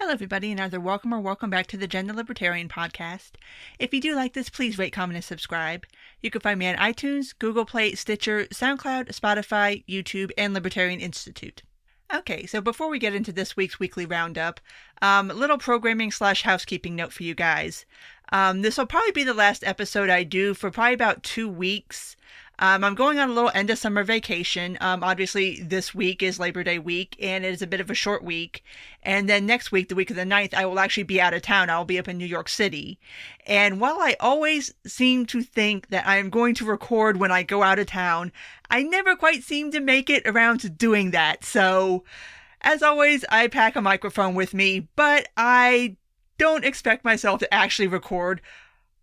Hello, everybody, and either welcome or welcome back to the Gender Libertarian Podcast. If you do like this, please rate, comment, and subscribe. You can find me on iTunes, Google Play, Stitcher, SoundCloud, Spotify, YouTube, and Libertarian Institute. Okay, so before we get into this week's weekly roundup, a little programming / housekeeping note for you guys. This will probably be the last episode I do for probably about 2 weeks. I'm going on a little end of summer vacation. Obviously, this week is Labor Day week, and it is a bit of a short week. And then next week, the week of the 9th, I will actually be out of town. I'll be up in New York City. And while I always seem to think that I am going to record when I go out of town, I never quite seem to make it around to doing that. So, as always, I pack a microphone with me, but I don't expect myself to actually record.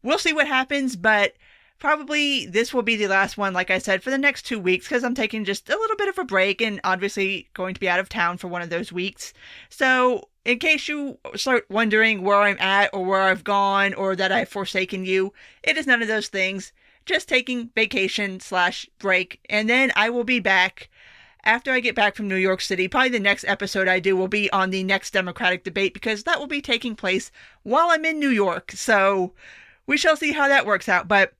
We'll see what happens, but probably this will be the last one, like I said, for the next 2 weeks, because I'm taking just a little bit of a break and obviously going to be out of town for one of those weeks. So, in case you start wondering where I'm at or where I've gone or that I've forsaken you, it is none of those things. Just taking vacation / break, and then I will be back after I get back from New York City. Probably the next episode I do will be on the next Democratic debate, because that will be taking place while I'm in New York. So, we shall see how that works out, but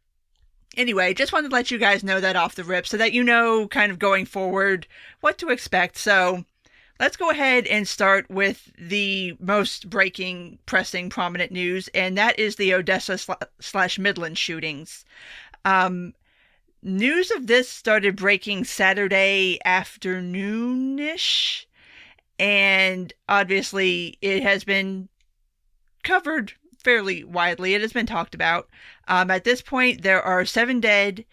anyway, just wanted to let you guys know that off the rip so that you know kind of going forward what to expect. So let's go ahead and start with the most breaking, pressing, prominent news, and that is the Odessa / Midland shootings. News of this started breaking Saturday afternoon-ish, and obviously it has been covered fairly widely. It has been talked about. At this point, there are 7 dead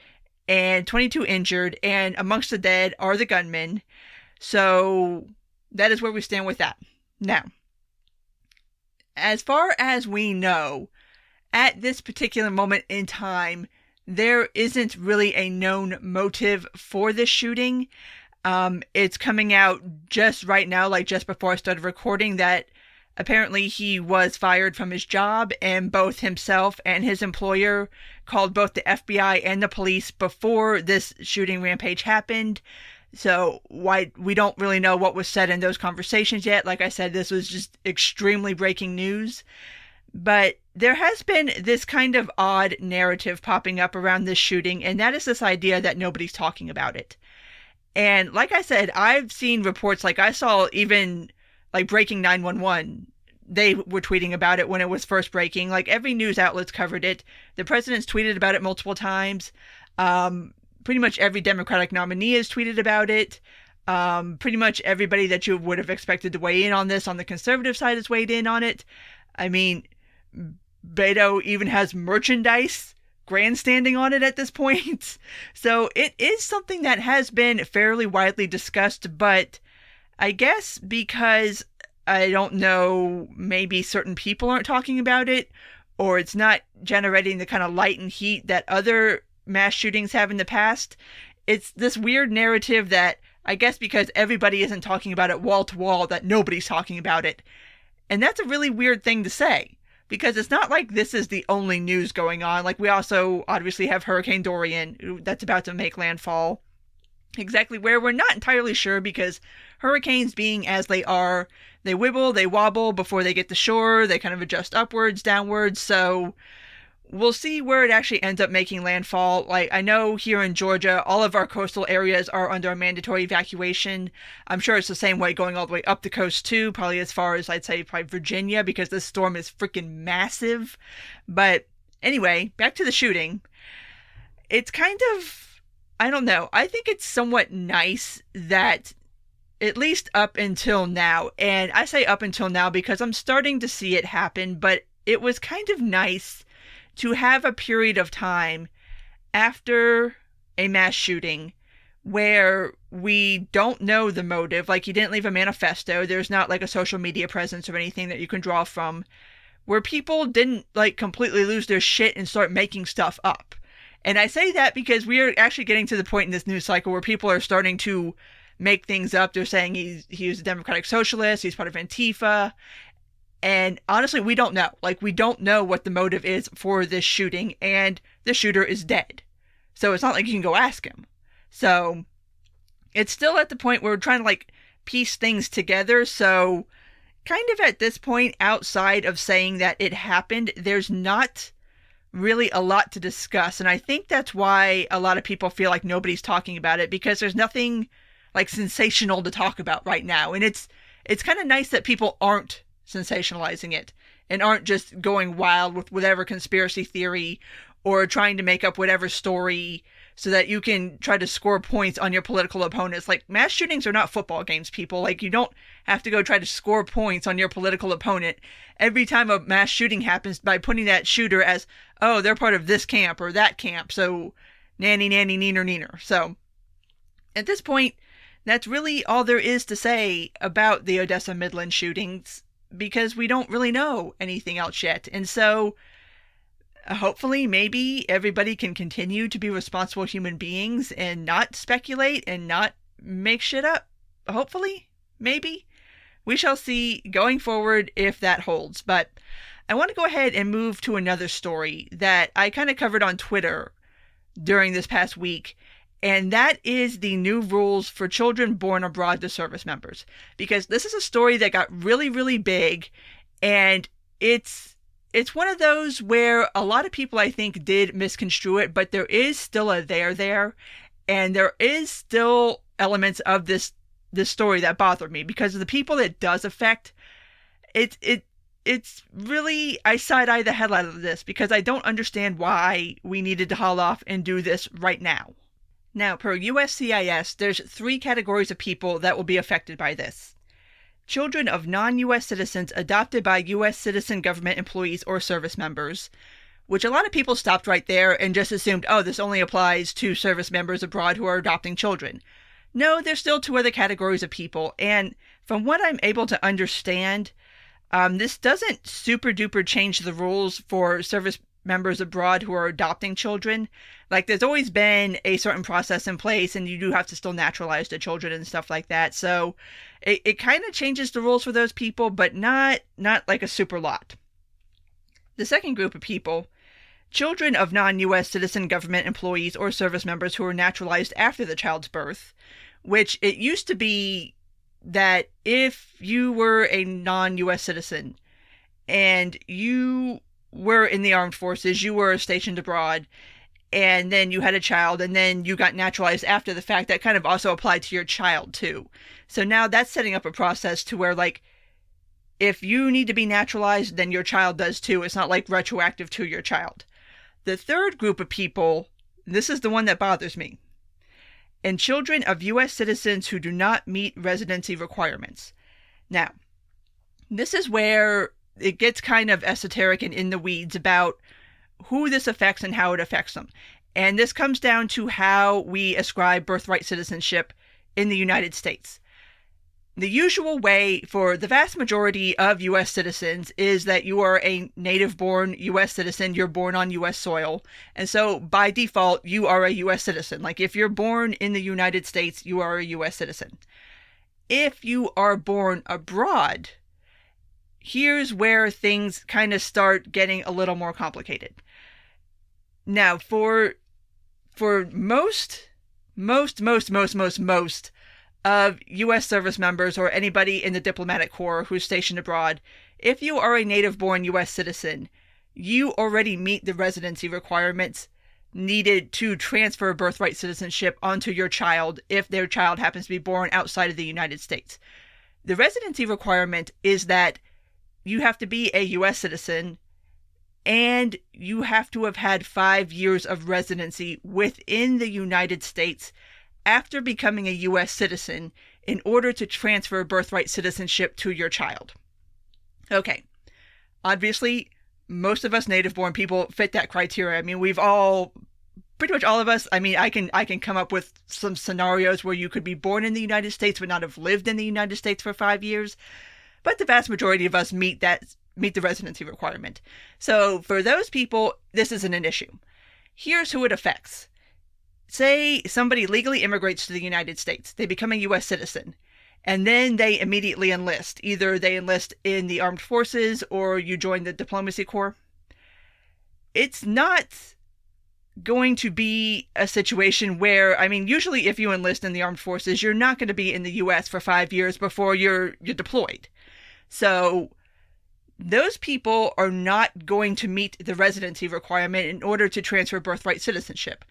and 22 injured, and amongst the dead are the gunmen. So that is where we stand with that. Now, as far as we know, at this particular moment in time, there isn't really a known motive for this shooting. It's coming out just right now, like just before I started recording, that apparently he was fired from his job, and both himself and his employer called both the FBI and the police before this shooting rampage happened. So we don't really know what was said in those conversations yet. Like I said, this was just extremely breaking news. But there has been this kind of odd narrative popping up around this shooting, and that is this idea that nobody's talking about it. And like I said, I've seen reports, like I saw even like Breaking 911, they were tweeting about it when it was first breaking. Like, every news outlet's covered it. The president's tweeted about it multiple times. Pretty much every Democratic nominee has tweeted about it. Pretty much everybody that you would have expected to weigh in on this on the conservative side has weighed in on it. I mean, Beto even has merchandise grandstanding on it at this point. So it is something that has been fairly widely discussed, but I guess because, I don't know, maybe certain people aren't talking about it, or it's not generating the kind of light and heat that other mass shootings have in the past. It's this weird narrative that, I guess because everybody isn't talking about it wall to wall, that nobody's talking about it. And that's a really weird thing to say, because it's not like this is the only news going on. Like, we also obviously have Hurricane Dorian that's about to make landfall. Exactly where, we're not entirely sure, because hurricanes being as they are, they wibble, they wobble before they get to shore, they kind of adjust upwards, downwards, so we'll see where it actually ends up making landfall. Like, I know here in Georgia, all of our coastal areas are under a mandatory evacuation. I'm sure it's the same way going all the way up the coast too, probably as far as, I'd say, probably Virginia, because this storm is freaking massive. But anyway, back to the shooting. It's kind of, I don't know. I think it's somewhat nice that, at least up until now, and I say up until now because I'm starting to see it happen, but it was kind of nice to have a period of time after a mass shooting where we don't know the motive. Like, you didn't leave a manifesto. There's not like a social media presence or anything that you can draw from, where people didn't like completely lose their shit and start making stuff up. And I say that because we are actually getting to the point in this news cycle where people are starting to make things up. They're saying he's a democratic socialist, he's part of Antifa. And honestly, we don't know. Like, we don't know what the motive is for this shooting, and the shooter is dead. So it's not like you can go ask him. So it's still at the point where we're trying to like piece things together. So kind of at this point, outside of saying that it happened, there's not really a lot to discuss. And I think that's why a lot of people feel like nobody's talking about it, because there's nothing like sensational to talk about right now. And it's kind of nice that people aren't sensationalizing it and aren't just going wild with whatever conspiracy theory or trying to make up whatever story so that you can try to score points on your political opponents. Like, mass shootings are not football games, people. Like, you don't have to go try to score points on your political opponent every time a mass shooting happens by putting that shooter as, oh, they're part of this camp or that camp, so nanny, nanny, neener, neener. So, at this point, that's really all there is to say about the Odessa Midland shootings, because we don't really know anything else yet. And so, hopefully, maybe everybody can continue to be responsible human beings and not speculate and not make shit up. Hopefully, maybe. We shall see going forward if that holds. But I want to go ahead and move to another story that I kind of covered on Twitter during this past week. And that is the new rules for children born abroad to service members. Because this is a story that got really, really big. And it's one of those where a lot of people, I think, did misconstrue it, but there is still a there, and there is still elements of this story that bother me, because of the people that does affect. It's really, I side-eye the hell out of this, because I don't understand why we needed to haul off and do this right now. Now, per USCIS, there's 3 categories of people that will be affected by this. Children of non-U.S. citizens adopted by U.S. citizen government employees or service members, which a lot of people stopped right there and just assumed, oh, this only applies to service members abroad who are adopting children. No, there's still 2 other categories of people, and from what I'm able to understand, this doesn't super-duper change the rules for service members abroad who are adopting children. Like, there's always been a certain process in place, and you do have to still naturalize the children and stuff like that. So it kind of changes the rules for those people, but not like a super lot. The second group of people, children of non-U.S. citizen government employees or service members who are naturalized after the child's birth, which it used to be that if you were a non-U.S. citizen and you were in the armed forces, you were stationed abroad, and then you had a child, and then you got naturalized after the fact, that kind of also applied to your child too. So now that's setting up a process to where, like, if you need to be naturalized, then your child does too. It's not like retroactive to your child. The third group of people, this is the one that bothers me, and children of U.S. citizens who do not meet residency requirements. Now, this is where it gets kind of esoteric and in the weeds about who this affects and how it affects them. And this comes down to how we ascribe birthright citizenship in the United States. The usual way for the vast majority of U.S. citizens is that you are a native-born U.S. citizen, you're born on U.S. soil, and so by default, you are a U.S. citizen. Like, if you're born in the United States, you are a U.S. citizen. If you are born abroad, here's where things kind of start getting a little more complicated. Now, for most of U.S. service members or anybody in the diplomatic corps who's stationed abroad, if you are a native-born U.S. citizen, you already meet the residency requirements needed to transfer birthright citizenship onto your child if their child happens to be born outside of the United States. The residency requirement is that you have to be a U.S. citizen, and you have to have had 5 years of residency within the United States after becoming a U.S. citizen in order to transfer birthright citizenship to your child. Okay, obviously, most of us native-born people fit that criteria. I mean, pretty much all of us, I mean, I can come up with some scenarios where you could be born in the United States but not have lived in the United States for 5 years. But the vast majority of us meet the residency requirement. So for those people, this isn't an issue. Here's who it affects. Say somebody legally immigrates to the United States. They become a U.S. citizen. And then they immediately enlist. Either they enlist in the armed forces or you join the diplomacy corps. It's not going to be a situation where, I mean, usually if you enlist in the armed forces, you're not going to be in the U.S. for 5 years before you're deployed. So those people are not going to meet the residency requirement in order to transfer birthright citizenship.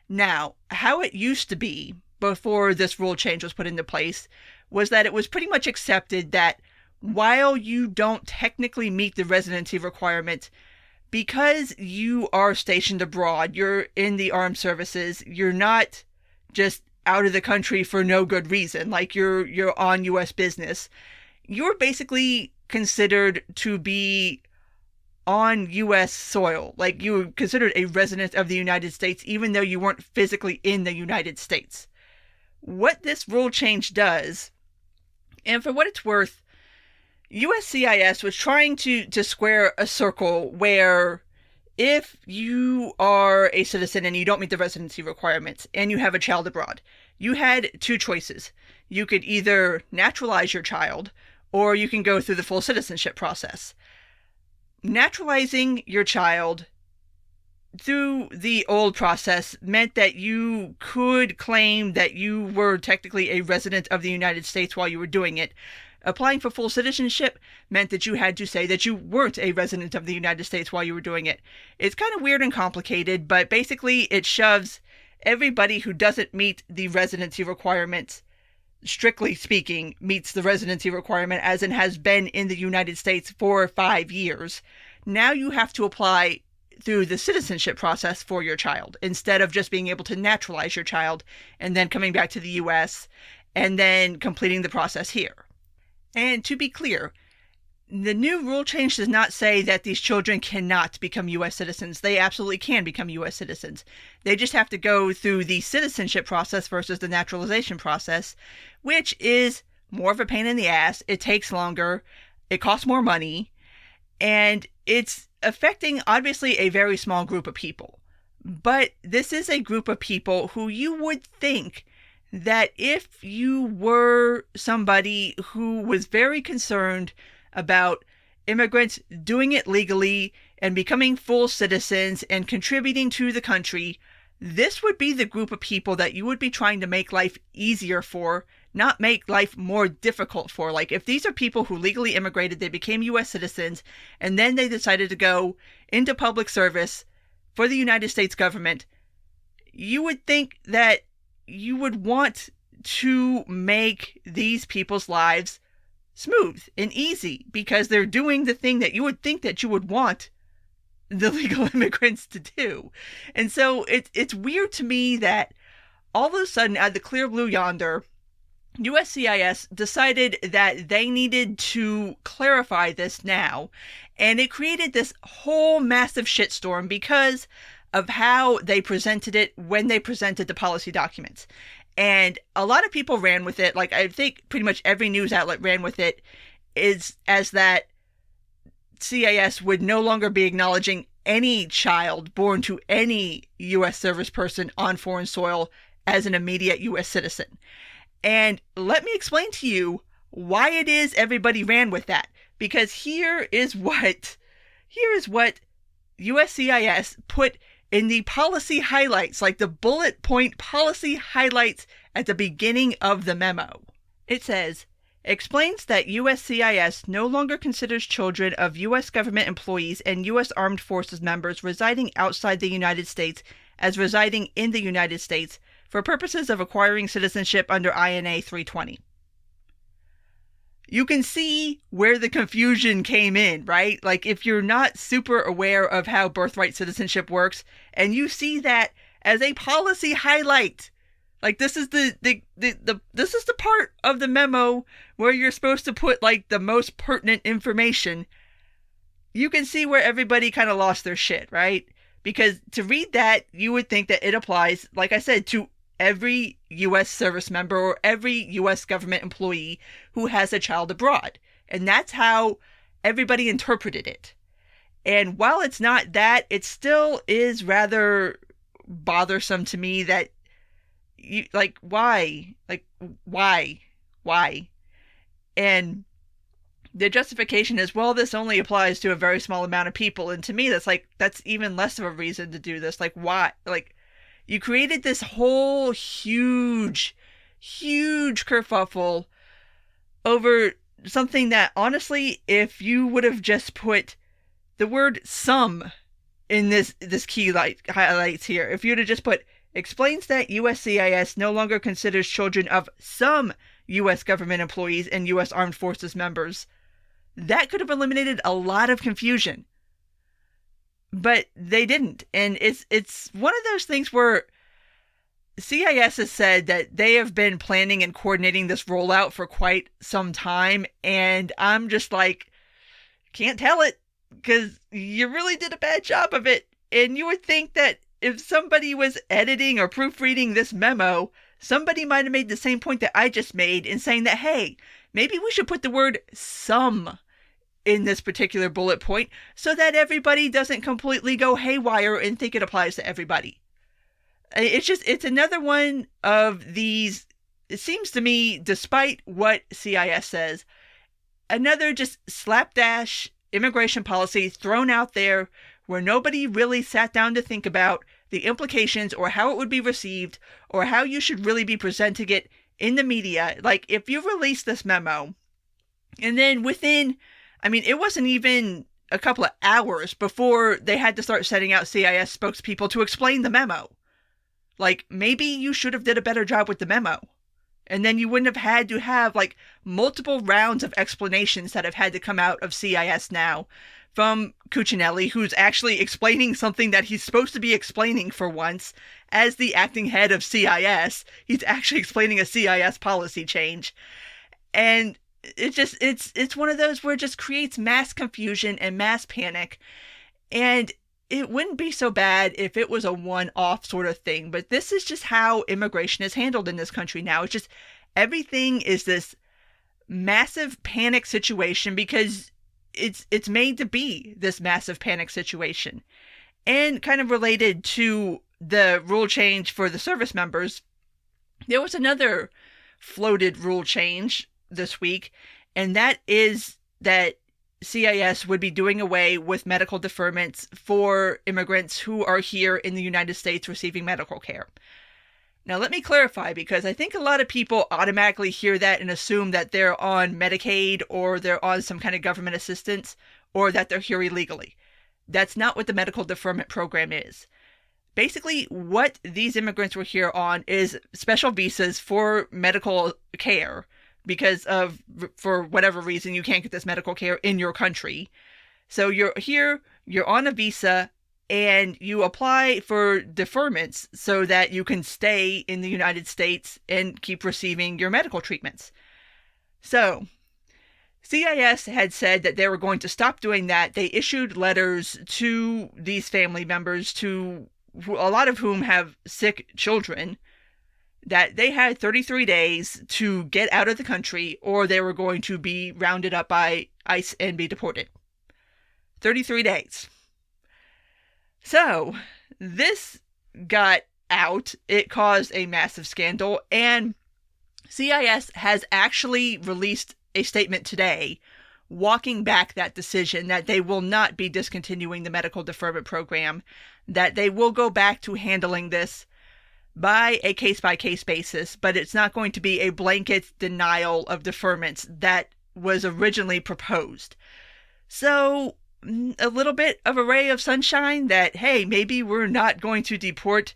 Now, how it used to be before this rule change was put into place was that it was pretty much accepted that while you don't technically meet the residency requirement, because you are stationed abroad, you're in the armed services, you're not just out of the country for no good reason, like you're on U.S. business, you're basically considered to be on U.S. soil. Like, you were considered a resident of the United States, even though you weren't physically in the United States. What this rule change does, and for what it's worth, USCIS was trying to square a circle where if you are a citizen and you don't meet the residency requirements and you have a child abroad, you had two choices. You could either naturalize your child or you can go through the full citizenship process. Naturalizing your child through the old process meant that you could claim that you were technically a resident of the United States while you were doing it. Applying for full citizenship meant that you had to say that you weren't a resident of the United States while you were doing it. It's kind of weird and complicated, but basically it shoves everybody who doesn't meet the residency requirements, strictly speaking, meets the residency requirement, as in has been in the United States for 5 years. Now you have to apply through the citizenship process for your child, instead of just being able to naturalize your child and then coming back to the U.S. and then completing the process here. And to be clear, the new rule change does not say that these children cannot become U.S. citizens. They absolutely can become U.S. citizens. They just have to go through the citizenship process versus the naturalization process, which is more of a pain in the ass. It takes longer. It costs more money. And it's affecting, obviously, a very small group of people. But this is a group of people who you would think that if you were somebody who was very concerned about immigrants doing it legally and becoming full citizens and contributing to the country, this would be the group of people that you would be trying to make life easier for, not make life more difficult for. Like, if these are people who legally immigrated, they became U.S. citizens, and then they decided to go into public service for the United States government, you would think that you would want to make these people's lives smooth and easy because they're doing the thing that you would think that you would want the legal immigrants to do. And so it's weird to me that all of a sudden, out of the clear blue yonder, USCIS decided that they needed to clarify this now, and it created this whole massive shitstorm because of how they presented it when they presented the policy documents. And a lot of people ran with it. Like, I think pretty much every news outlet ran with it as that CIS would no longer be acknowledging any child born to any U.S. service person on foreign soil as an immediate U.S. citizen. And let me explain to you why it is everybody ran with that. Because here is what USCIS put in the policy highlights, like the bullet point policy highlights at the beginning of the memo. It says, explains that USCIS no longer considers children of U.S. government employees and U.S. Armed Forces members residing outside the United States as residing in the United States for purposes of acquiring citizenship under INA 320. You can see where the confusion came in, right? Like, if you're not super aware of how birthright citizenship works, and you see that as a policy highlight, like, this is this is the part of the memo where you're supposed to put, like, the most pertinent information. You can see where everybody kind of lost their shit, right? Because to read that, you would think that it applies, like I said, to every U.S. service member or every U.S. government employee who has a child abroad. And that's how everybody interpreted it. And while it's not that, it still is rather bothersome to me that you, like, why? Like, why? And the justification is, well, this only applies to a very small amount of people. And to me, that's even less of a reason to do this. Like, why? Like, you created this whole huge kerfuffle over something that, honestly, if you would have just put the word some in this key highlights here, if you would have just put explains that USCIS no longer considers children of some U.S. government employees and U.S. Armed Forces members, that could have eliminated a lot of confusion. But they didn't. And it's one of those things where CIS has said that they have been planning and coordinating this rollout for quite some time. And I'm just like, can't tell it, because you really did a bad job of it. And you would think that if somebody was editing or proofreading this memo, somebody might have made the same point that I just made in saying that, hey, maybe we should put the word some in this particular bullet point so that everybody doesn't completely go haywire and think it applies to everybody. It's another one of these, it seems to me, despite what CIS says, another just slapdash immigration policy thrown out there where nobody really sat down to think about the implications or how it would be received or how you should really be presenting it in the media. Like, if you release this memo and then within, it wasn't even a couple of hours before they had to start setting out CIS spokespeople to explain the memo. Like, maybe you should have did a better job with the memo. And then you wouldn't have had to have, like, multiple rounds of explanations that have had to come out of CIS now from Cuccinelli, who's actually explaining something that he's supposed to be explaining for once. As the acting head of CIS, he's actually explaining a CIS policy change. And it's one of those where it just creates mass confusion and mass panic. And it wouldn't be so bad if it was a one-off sort of thing, but this is just how immigration is handled in this country now. It's just, everything is this massive panic situation because it's made to be this massive panic situation. And kind of related to the rule change for the service members, there was another floated rule change this week, and that is that CIS would be doing away with medical deferments for immigrants who are here in the United States receiving medical care. Now, let me clarify, because I think a lot of people automatically hear that and assume that they're on Medicaid or they're on some kind of government assistance or that they're here illegally. That's not what the medical deferment program is. Basically, what these immigrants were here on is special visas for medical care because for whatever reason, you can't get this medical care in your country. So you're here, you're on a visa, and you apply for deferments so that you can stay in the United States and keep receiving your medical treatments. So, CIS had said that they were going to stop doing that. They issued letters to these family members, a lot of whom have sick children, that they had 33 days to get out of the country or they were going to be rounded up by ICE and be deported. 33 days. So, this got out. It caused a massive scandal, and CIS has actually released a statement today walking back that decision that they will not be discontinuing the medical deferment program, that they will go back to handling this by a case-by-case basis, but it's not going to be a blanket denial of deferments that was originally proposed. So, a little bit of a ray of sunshine that, hey, maybe we're not going to deport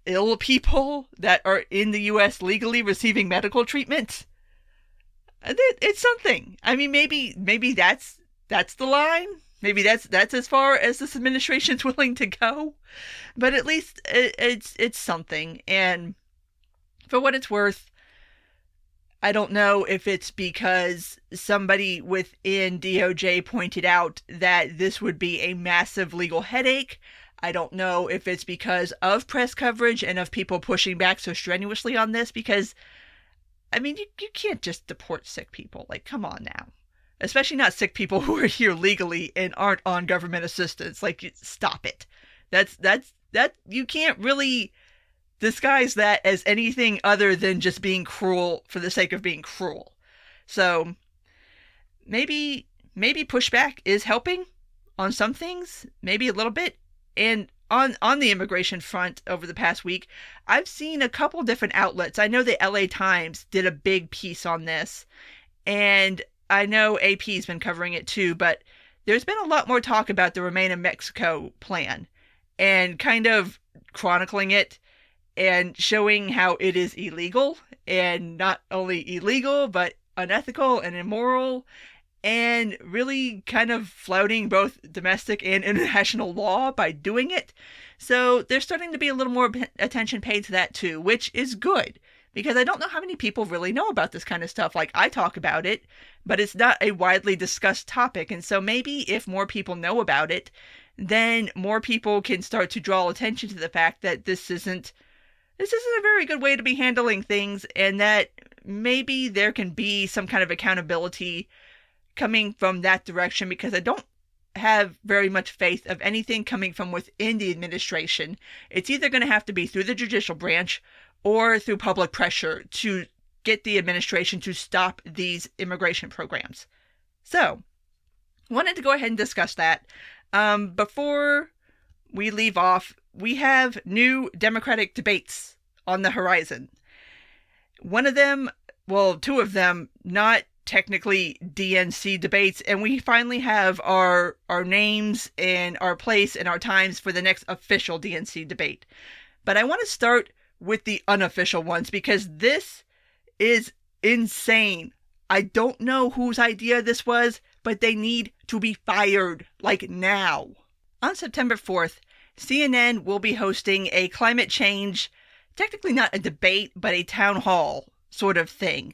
ill people that are in the U.S. legally receiving medical treatment. It's something. Maybe that's the line. Maybe that's as far as this administration's willing to go. But at least it's something. And for what it's worth, I don't know if it's because somebody within DOJ pointed out that this would be a massive legal headache. I don't know if it's because of press coverage and of people pushing back so strenuously on this, because, you can't just deport sick people. Like, come on now. Especially not sick people who are here legally and aren't on government assistance. Like, stop it. That you can't really disguise that as anything other than just being cruel for the sake of being cruel. So maybe pushback is helping on some things, maybe a little bit. And on the immigration front over the past week, I've seen a couple different outlets. I know the LA Times did a big piece on this, And I know AP's been covering it too, but there's been a lot more talk about the Remain in Mexico plan and kind of chronicling it and showing how it is illegal, and not only illegal, but unethical and immoral, and really kind of flouting both domestic and international law by doing it. So there's starting to be a little more attention paid to that too, which is good, because I don't know how many people really know about this kind of stuff. Like, I talk about it, but it's not a widely discussed topic. And so maybe if more people know about it, then more people can start to draw attention to the fact that this isn't a very good way to be handling things, and that maybe there can be some kind of accountability coming from that direction, because I don't have very much faith of anything coming from within the administration. It's either going to have to be through the judicial branch or through public pressure to get the administration to stop these immigration programs. So, wanted to go ahead and discuss that. Before we leave off, we have new Democratic debates on the horizon. One of them, well, two of them, not technically DNC debates, and we finally have our names and our place and our times for the next official DNC debate. But I want to start with the unofficial ones, because this is insane. I don't know whose idea this was, but they need to be fired, like now. On September 4th, CNN will be hosting a climate change, technically not a debate, but a town hall sort of thing.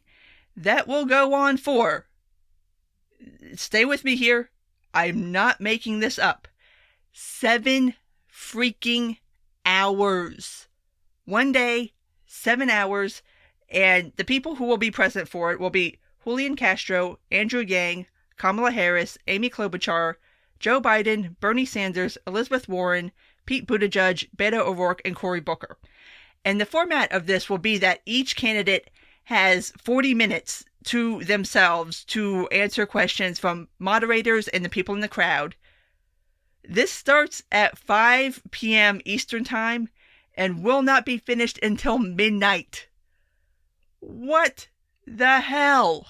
That will go on for, stay with me here, I'm not making this up, 7 freaking hours. One day, 7 hours, and the people who will be present for it will be Julian Castro, Andrew Yang, Kamala Harris, Amy Klobuchar, Joe Biden, Bernie Sanders, Elizabeth Warren, Pete Buttigieg, Beto O'Rourke, and Cory Booker. And the format of this will be that each candidate has 40 minutes to themselves to answer questions from moderators and the people in the crowd. This starts at 5 p.m. Eastern Time and will not be finished until midnight. What the hell?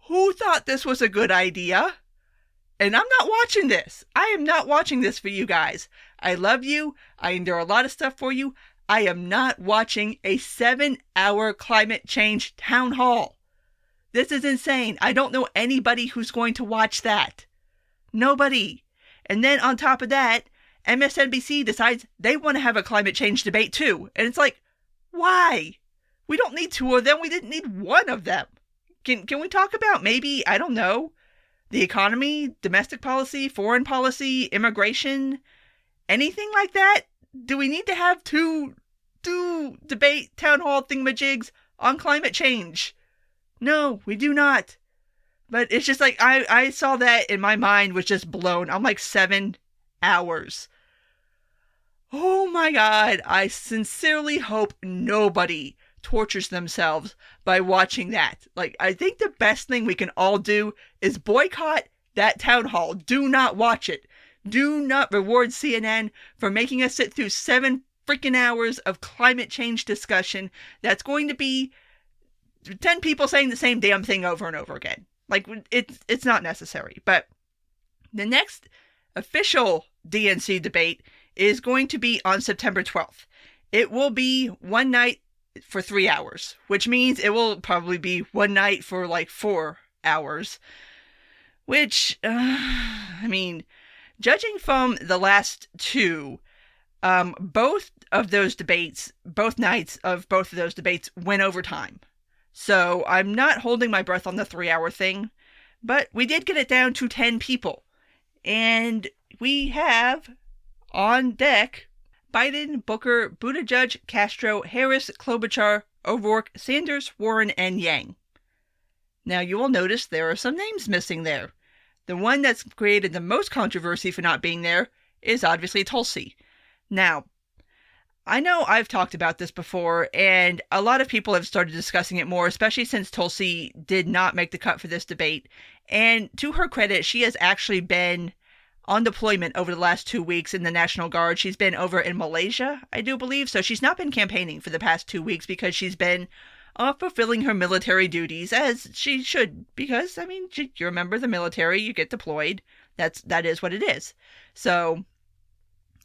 Who thought this was a good idea? And I'm not watching this. I am not watching this for you guys. I love you. I endure a lot of stuff for you. I am not watching a 7-hour climate change town hall. This is insane. I don't know anybody who's going to watch that. Nobody. And then on top of that, MSNBC decides they want to have a climate change debate too. And it's like, why? We don't need 2 of them. We didn't need 1 of them. Can we talk about maybe, I don't know, the economy, domestic policy, foreign policy, immigration, anything like that? Do we need to have two debate town hall thingamajigs on climate change? No, we do not. But it's just like, I saw that and my mind was just blown. I'm like, 7 hours. Oh my God. I sincerely hope nobody tortures themselves by watching that. Like, I think the best thing we can all do is boycott that town hall. Do not watch it. Do not reward CNN for making us sit through 7 freaking hours of climate change discussion that's going to be 10 people saying the same damn thing over and over again. Like, it's not necessary. But the next official DNC debate is going to be on September 12th. It will be one night for 3 hours, which means it will probably be one night for like 4 hours. Which, I mean, judging from the last 2, both nights of both of those debates went over time. So I'm not holding my breath on the 3-hour thing, but we did get it down to 10 people. And we have on deck Biden, Booker, Buttigieg, Castro, Harris, Klobuchar, O'Rourke, Sanders, Warren, and Yang. Now you will notice there are some names missing there. The one that's created the most controversy for not being there is obviously Tulsi. Now, I know I've talked about this before, and a lot of people have started discussing it more, especially since Tulsi did not make the cut for this debate. And to her credit, she has actually been on deployment over the last 2 weeks in the National Guard. She's been over in Malaysia, I do believe. So she's not been campaigning for the past 2 weeks because she's been fulfilling her military duties, as she should, because, I mean, you're a member of the military, you get deployed, that is what it is. So,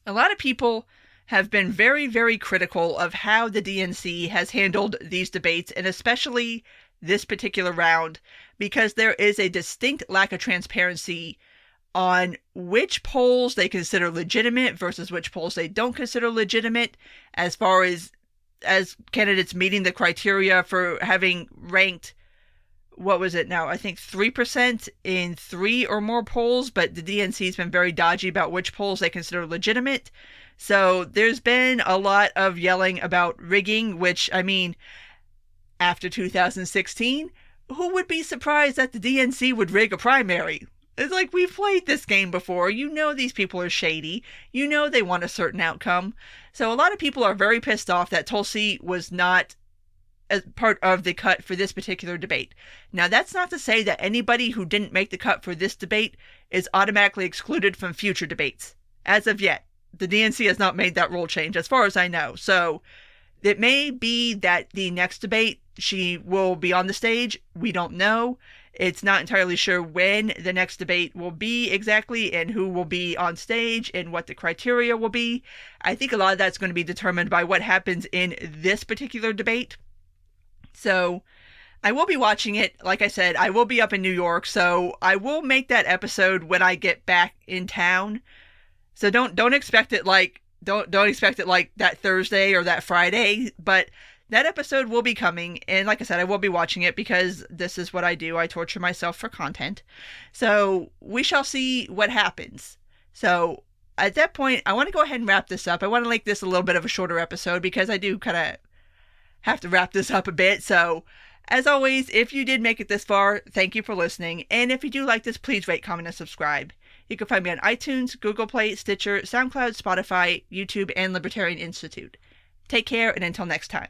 a lot of people have been very, very critical of how the DNC has handled these debates, and especially this particular round, because there is a distinct lack of transparency on which polls they consider legitimate versus which polls they don't consider legitimate, as far as candidates meeting the criteria for having ranked, what was it now? I think 3% in 3 or more polls, but the DNC's been very dodgy about which polls they consider legitimate. So there's been a lot of yelling about rigging, which, I mean, after 2016, who would be surprised that the DNC would rig a primary? It's like, we've played this game before. You know these people are shady. You know they want a certain outcome. So a lot of people are very pissed off that Tulsi was not as part of the cut for this particular debate. Now, that's not to say that anybody who didn't make the cut for this debate is automatically excluded from future debates. As of yet, the DNC has not made that rule change, as far as I know. So it may be that the next debate, she will be on the stage. We don't know. It's not entirely sure when the next debate will be exactly, and who will be on stage, and what the criteria will be. I think a lot of that's going to be determined by what happens in this particular debate. So I will be watching it. Like I said, I will be up in New York, so I will make that episode when I get back in town. So don't expect it like don't expect it like that Thursday or that Friday, but that episode will be coming, and like I said, I will be watching it because this is what I do. I torture myself for content. So we shall see what happens. So at that point, I want to go ahead and wrap this up. I want to make this a little bit of a shorter episode because I do kind of have to wrap this up a bit. So as always, if you did make it this far, thank you for listening. And if you do like this, please rate, comment, and subscribe. You can find me on iTunes, Google Play, Stitcher, SoundCloud, Spotify, YouTube, and Libertarian Institute. Take care, and until next time.